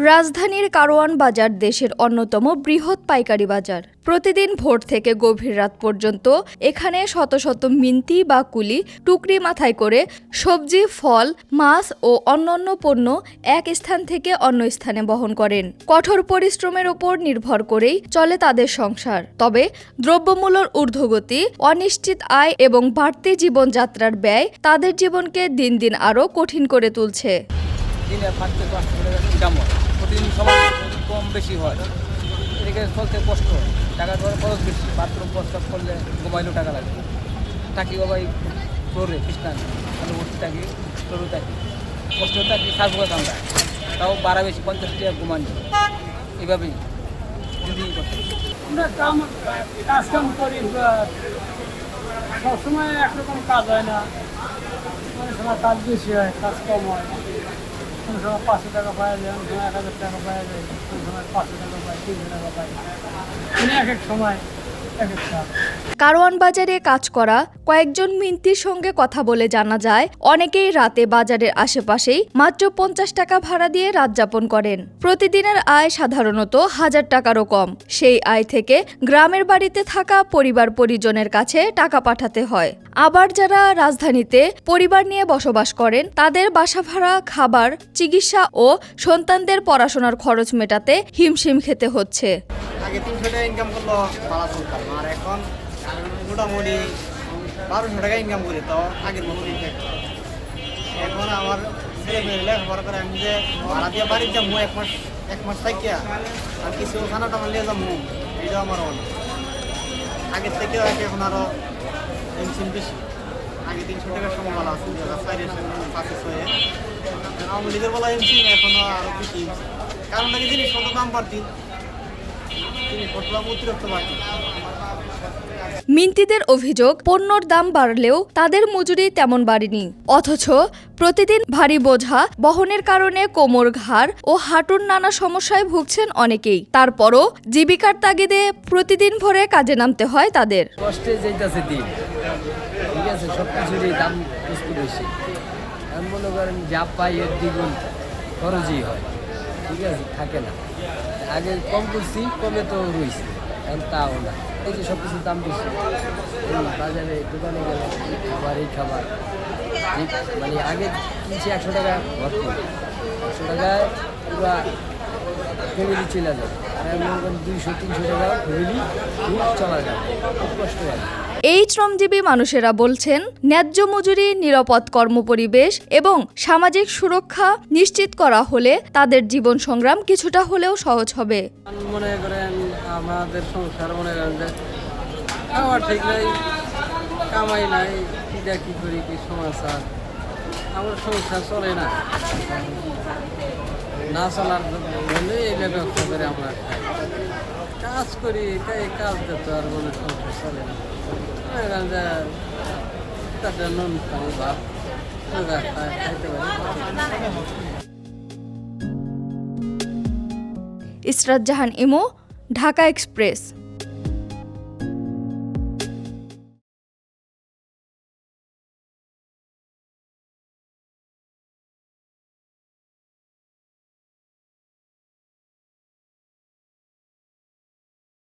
রাজধানীর কারওয়ান বাজার দেশের অন্যতম বৃহৎ পাইকারি বাজার। প্রতিদিন ভোর থেকে গভীর রাত পর্যন্ত এখানে শত শত মিন্তি বা কুলি টুকরি মাথায় করে সবজি, ফল, মাছ ও অন্যান্য পণ্য এক স্থান থেকে অন্য স্থানে বহন করেন। কঠোর পরিশ্রমের উপর নির্ভর করেই চলে তাদের সংসার। তবে দ্রব্যমূল্যের ঊর্ধ্বগতি, অনিশ্চিত আয় এবং বাড়তি জীবনযাত্রার ব্যয় তাদের জীবনকে দিন দিন আরও কঠিন করে তুলছে। প্রতিদিন সবার কম বেশি হয়, এদিকে চলতে কষ্ট, টাকা খরচ বেশি। বাথরুম প্রস্তাব করলে ঘুমাইলেও টাকা লাগে। থাকি বাবাই ফ্লোরে খ্রিস্টান, আমি উঠতে থাকি, ফ্লোরে থাকি, কষ্ট থাকি, সার্ভে আমরা তাও বাড়া বেশি 50 টাকা ঘুমানি, এইভাবেই জিন্দিগি করতে। আমরা কাজ কাম করি, সবসময় একরকম কাজ হয় না, অনেক সময় কাজ বেশি হয়, কাজ কম হয়। কোনো সময় 500 টাকা পাওয়া যায়, অনেক সময় 1000 টাকা পাওয়া যায়, কোনো সময় 500 টাকা পাই, 300 টাকা পাই, এক এক সময় এক এক কাজ। কারওয়ান বাজারে কাজ করা কয়েকজন মিন্তির সঙ্গে কথা বলে জানা যায়, অনেকেই রাতে বাজারের আশেপাশেই মাত্র 50 টাকা ভাড়া দিয়ে রাত যাপন করেন। প্রতিদিনের আয় সাধারণত 1000 টাকারও কম। সেই আয় থেকে গ্রামের বাড়িতে থাকা পরিবার পরিজনের কাছে টাকা পাঠাতে হয়। আবার যারা রাজধানীতে পরিবার নিয়ে বসবাস করেন, তাদের বাসা ভাড়া, খাবার, চিকিৎসা ও সন্তানদের পড়াশোনার খরচ মেটাতে হিমশিম খেতে হচ্ছে। আগে 300 টাকা ইনকাম করলো ভাড়া চলতাম, আর এখন মোটামুটি 1200 টাকা ইনকাম করি, তো আগের মতো এখন আমার ছেলে মেয়ে লেখাপড়া করে। আমি যে ভাড়া দিয়ে বাড়ি যাবো এক মাস থাকিয়া, আর কিছু খানা টানা নিয়ে যাবো, এটাও আমার অনেক আগের থেকে এখন আরও টেনশন বেশি। আগে 300 টাকার সময় ভালো আছে, 4 হয়ে আওয়ামী লীগের বলা এমসি, এখনও আরও বেশি। কারণ নাকি জিনিসপত্র দাম বাড়তি, মিন্তিদের অভিযোগ, পণ্যর দাম বাড়লেও তাদের মজুরি তেমন বাড়েনি। অথচ প্রতিদিন ভারী বোঝা বহনের কারণে কোমর, ঘাড় ও হাঁটুর নানা সমস্যায় ভুগছেন অনেকেই। তারপরও জীবিকার তাগিদে প্রতিদিন ভোরে কাজে নামতে হয় তাদের। কষ্টে যাইতেছে দিন, ঠিক আছে, সব কিছুরই দাম একটু বেশি। আমি মনে করেন যা পাই এর দ্বিগুণ খরচই হয়, ঠিক আছে, থাকে না। আগে কম করছি, কমে তো রয়েছে, এখন তাও না। এই যে সব কিছুর দাম বেশি, বাজারে দোকানে গেলে এই খাবার ঠিক মানে আগে কিনছি 100 টাকা ভর্তি, 100 টাকায় পুরো ফ্যামিলি চলে যায়। আর আমি মনে করেন 200-300 টাকা ফ্যামিলি খুব চলা যায়, খুব কষ্ট হয়। এই শ্রমজীবী মানুষেরা বলছেন, ন্যায্য মজুরি, নিরাপদ কর্মপরিবেশ এবং সামাজিক সুরক্ষা নিশ্চিত করা হলে তাদের জীবন সংগ্রাম কিছুটা হলেও সহজ হবে। মনে করেন আমাদের সংসার, মনে করেন যে খাওয়া ঠিক নাই, কামাই নাই, এটা কী করি, কি সমাচার, আমার সংসার চলে না। না চলার জন্য এই ব্যবসা করে আমরা কাজ করি, এই কাজ দিত আর মনে সংসার চলে না। ইসরাত জাহান ইমো, ঢাকা এক্সপ্রেস।